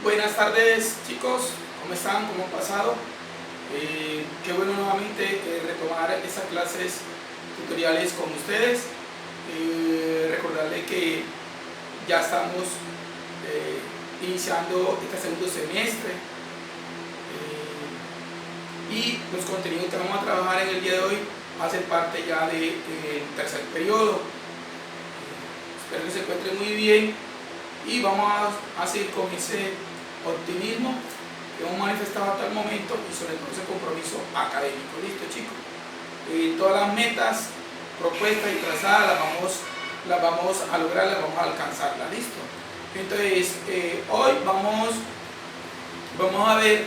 Buenas tardes, chicos, ¿cómo están? ¿Cómo han pasado? Qué bueno nuevamente retomar estas clases tutoriales con ustedes. Recordarles que ya estamos iniciando este segundo semestre y los contenidos que vamos a trabajar en el día de hoy hacen parte ya del tercer periodo. Espero que se encuentren muy bien y vamos a seguir con ese optimismo que hemos manifestado hasta el momento y sobre todo ese compromiso académico. Listo, chicos. Todas las metas propuestas y trazadas las vamos a lograr, las vamos a alcanzarlas. Listo. Entonces hoy vamos a ver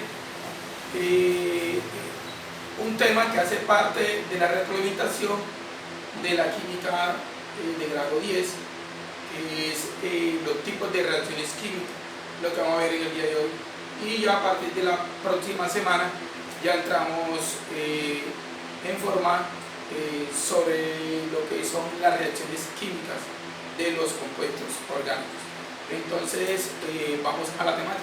un tema que hace parte de la retroalimentación de la química de grado 10, que es los tipos de reacciones químicas, lo que vamos a ver en el día de hoy. Y ya a partir de la próxima semana ya entramos en forma sobre lo que son las reacciones químicas de los compuestos orgánicos. Entonces vamos a la temática.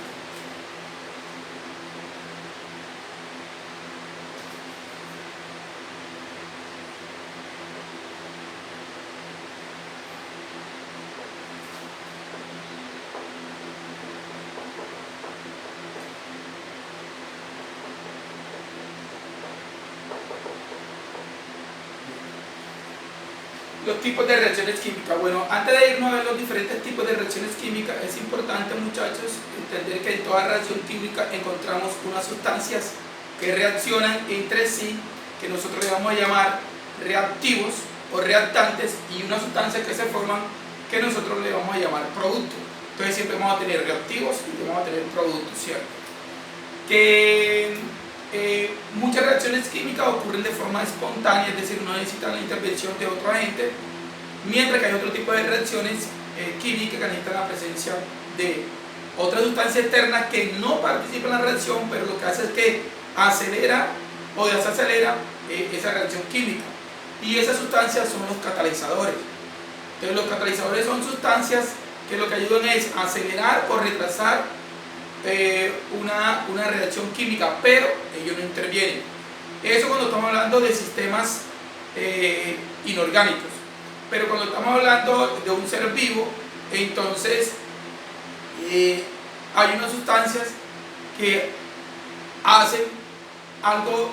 Los tipos de reacciones químicas. Bueno, antes de irnos a ver los diferentes tipos de reacciones químicas, es importante, muchachos, entender que en toda reacción química encontramos unas sustancias que reaccionan entre sí, que nosotros le vamos a llamar reactivos o reactantes, y unas sustancias que se forman que nosotros le vamos a llamar productos. Entonces siempre vamos a tener reactivos y vamos a tener productos, ¿cierto? Muchas reacciones químicas ocurren de forma espontánea, es decir, no necesitan la intervención de otro agente, mientras que hay otro tipo de reacciones químicas que necesitan la presencia de otra sustancia externa que no participa en la reacción, pero lo que hace es que acelera o desacelera esa reacción química. Y esas sustancias son los catalizadores. Entonces los catalizadores son sustancias que lo que ayudan es acelerar o retrasar una reacción química, pero ellos no intervienen. Eso cuando estamos hablando de sistemas inorgánicos. Pero cuando estamos hablando de un ser vivo, entonces hay unas sustancias que hacen algo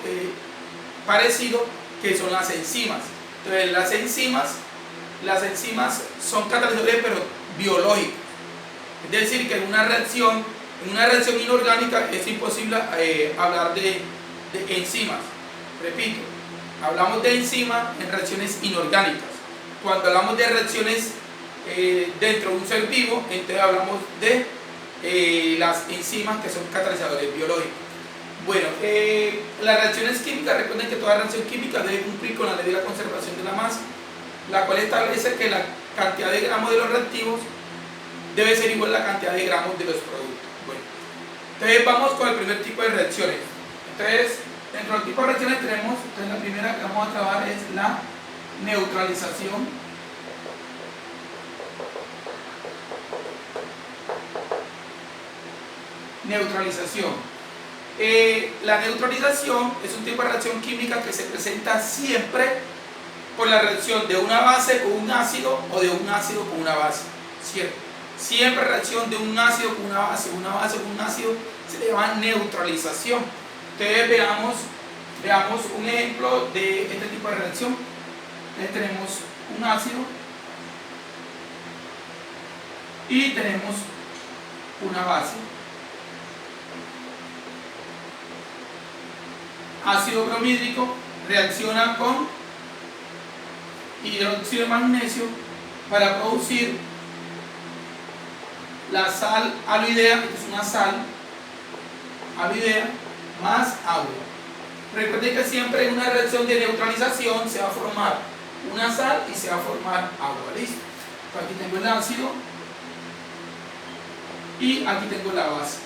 parecido, que son las enzimas. Entonces las enzimas son catalizadores pero biológicos. Es decir, que en una reacción inorgánica es imposible hablar de enzimas. Repito, hablamos de enzimas en reacciones inorgánicas. Cuando hablamos de reacciones dentro de un ser vivo, entonces hablamos de las enzimas, que son catalizadores biológicos. Bueno, las reacciones químicas, recuerden que toda reacción química debe cumplir con la ley de la conservación de la masa, la cual establece que la cantidad de gramos de los reactivos debe ser igual a la cantidad de gramos de los productos. Bueno, entonces vamos con el primer tipo de reacciones. Entonces, dentro del tipo de reacciones tenemos, entonces la primera que vamos a trabajar es la neutralización. La neutralización es un tipo de reacción química que se presenta siempre por la reacción de una base con un ácido o de un ácido con una base, ¿cierto? Siempre reacción de un ácido con una base con un ácido se le llama neutralización. Entonces veamos un ejemplo de este tipo de reacción. Entonces tenemos un ácido y tenemos una base. Ácido bromídrico reacciona con hidróxido de magnesio para producir la sal aloidea, que es una sal aloidea, más agua. Recuerden que siempre en una reacción de neutralización se va a formar una sal y se va a formar agua. ¿Listo? Aquí tengo el ácido y aquí tengo la base.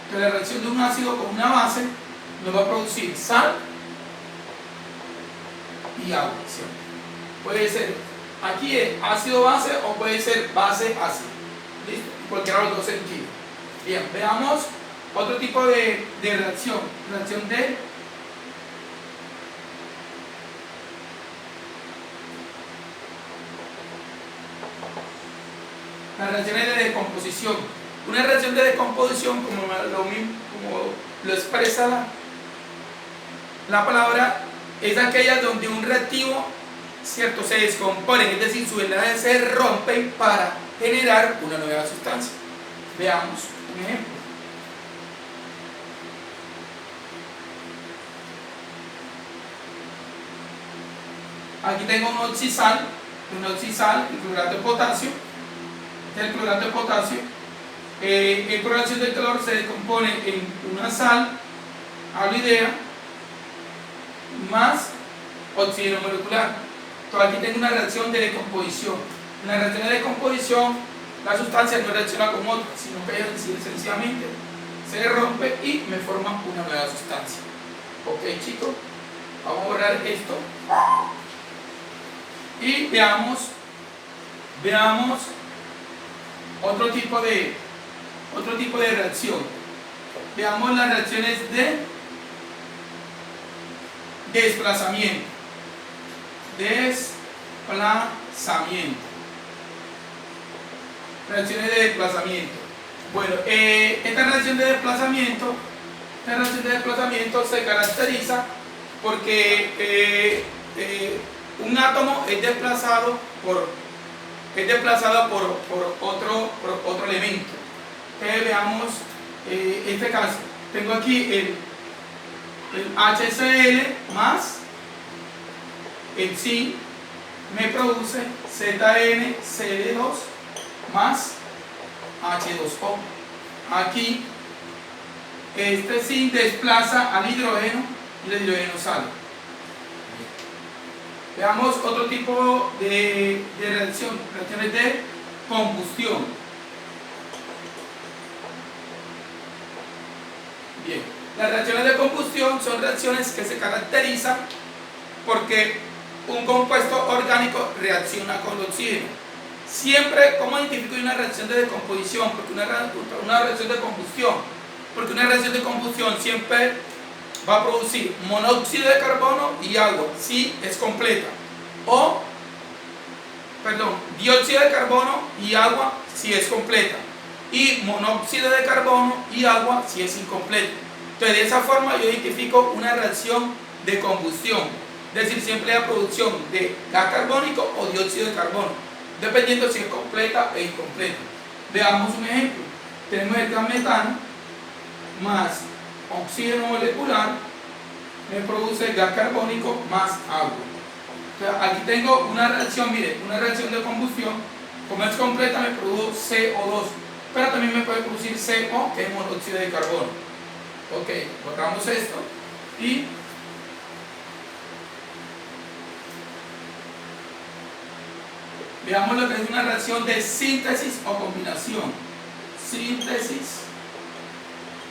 Entonces la reacción de un ácido con una base nos va a producir sal y agua, ¿cierto? Puede ser aquí es ácido base o puede ser base ácido. ¿Listo? Cualquiera de los dos sentidos. Bien, veamos otro tipo de reacción. Reacción de las reacciones de descomposición. Una reacción de descomposición, como lo expresa la palabra, es aquella donde un reactivo, ¿cierto?, se descompone, es decir, sus enlaces se rompen para generar una nueva sustancia. Veamos un ejemplo. Aquí tengo un oxisal, el clorato de potasio. Este es el clorato de potasio. Por reacción del calor se descompone en una sal aloidea más oxígeno molecular. Entonces aquí tengo una reacción de descomposición. En la reacción de descomposición, la sustancia no reacciona con otra, sino que sencillamente se rompe y me forma una nueva sustancia. Ok, chicos, vamos a borrar esto y veamos otro tipo de reacción. Veamos las reacciones de desplazamiento. Reacciones de desplazamiento. Bueno, esta reacción de desplazamiento se caracteriza porque un átomo es desplazado por otro elemento. Entonces veamos este caso. Tengo aquí el HCl más el zinc, me produce ZnCl2 más H2O. Aquí este zinc desplaza al hidrógeno y el hidrógeno sale. Veamos otro tipo de reacciones de combustión. Bien, las reacciones de combustión son reacciones que se caracterizan porque un compuesto orgánico reacciona con el oxígeno. Siempre, ¿cómo identifico una reacción de descomposición? Porque una reacción de combustión. Porque una reacción de combustión siempre va a producir monóxido de carbono y agua, si es completa. Dióxido de carbono y agua, si es completa. Y monóxido de carbono y agua, si es incompleta. Entonces, de esa forma yo identifico una reacción de combustión. Es decir, siempre la producción de gas carbónico o dióxido de carbono, dependiendo si es completa o incompleta. Veamos un ejemplo. Tenemos el gas metano más oxígeno molecular, me produce gas carbónico más agua. Entonces, aquí tengo una reacción, mire, una reacción de combustión. Como es completa, me produce CO2, pero también me puede producir CO, que es monóxido de carbono. Ok, borramos esto y veamos lo que es una reacción de síntesis o combinación. Síntesis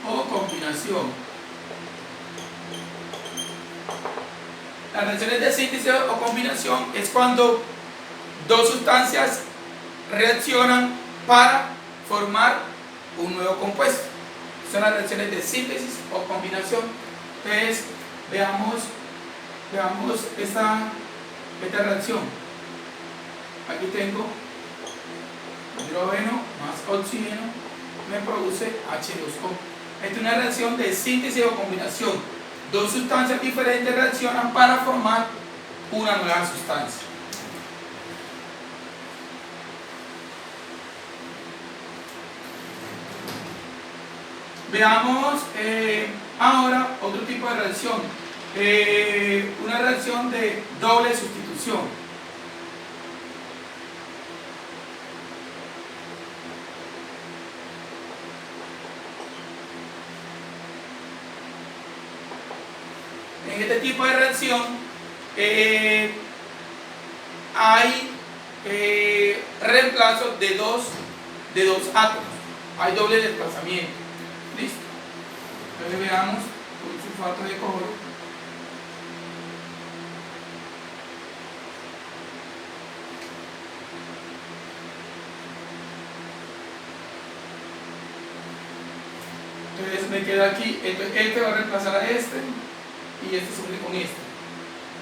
o combinación. Las reacciones de síntesis o combinación es cuando dos sustancias reaccionan para formar un nuevo compuesto. Son las reacciones de síntesis o combinación. Entonces, veamos esta reacción. Aquí tengo hidrógeno más oxígeno, me produce H2O. Esta es una reacción de síntesis o combinación. Dos sustancias diferentes reaccionan para formar una nueva sustancia. Veamos ahora otro tipo de reacción. Una reacción de doble sustitución. En este tipo de reacción hay reemplazo de dos átomos, hay doble desplazamiento. ¿Listo? Entonces veamos un sulfato de cobre. Entonces me queda aquí, entonces este va a reemplazar a este y este se une con este.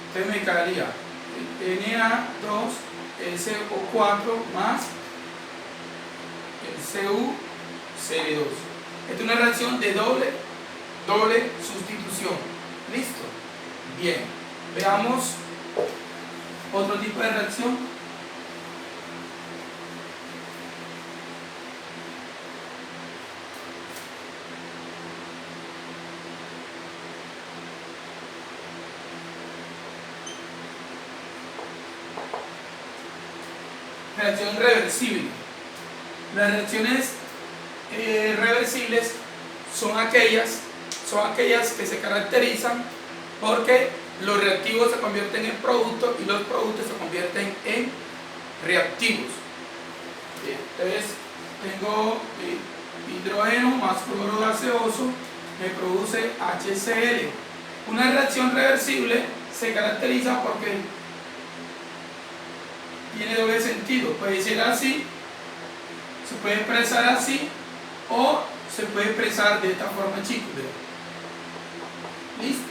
Entonces me quedaría Na2SO4 más el CuCl2. Esta es una reacción de doble sustitución. ¿Listo? Bien. Veamos otro tipo de reacción. Reacción reversible. Las reacciones reversibles son aquellas que se caracterizan porque los reactivos se convierten en productos y los productos se convierten en reactivos. Bien, entonces tengo hidrógeno más cloro gaseoso, me produce HCl. Una reacción reversible se caracteriza porque tiene doble sentido, puede ser así, se puede expresar así o se puede expresar de esta forma, chicos. ¿Listo?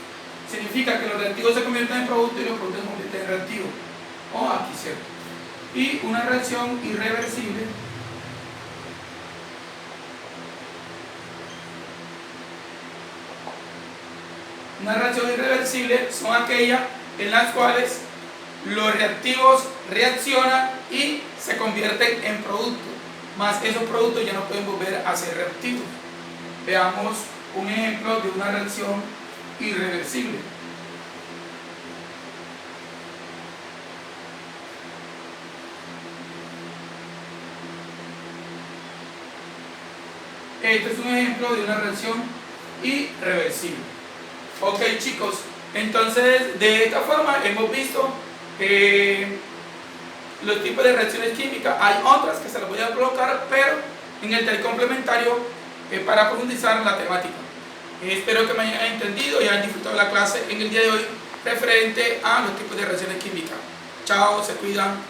Significa que los reactivos se convierten en productos y los productos se convierten en reactivos. O aquí, ¿cierto? Y una reacción irreversible son aquellas en las cuales los reactivos reaccionan y se convierten en productos, más esos productos ya no pueden volver a ser reactivos. Veamos un ejemplo de una reacción irreversible. Este es un ejemplo de una reacción irreversible. Ok, chicos, entonces de esta forma hemos visto los tipos de reacciones químicas. Hay otras que se las voy a colocar, pero en el taller complementario para profundizar la temática. Espero que me hayan entendido y hayan disfrutado la clase en el día de hoy referente a los tipos de reacciones químicas. Chao, se cuidan.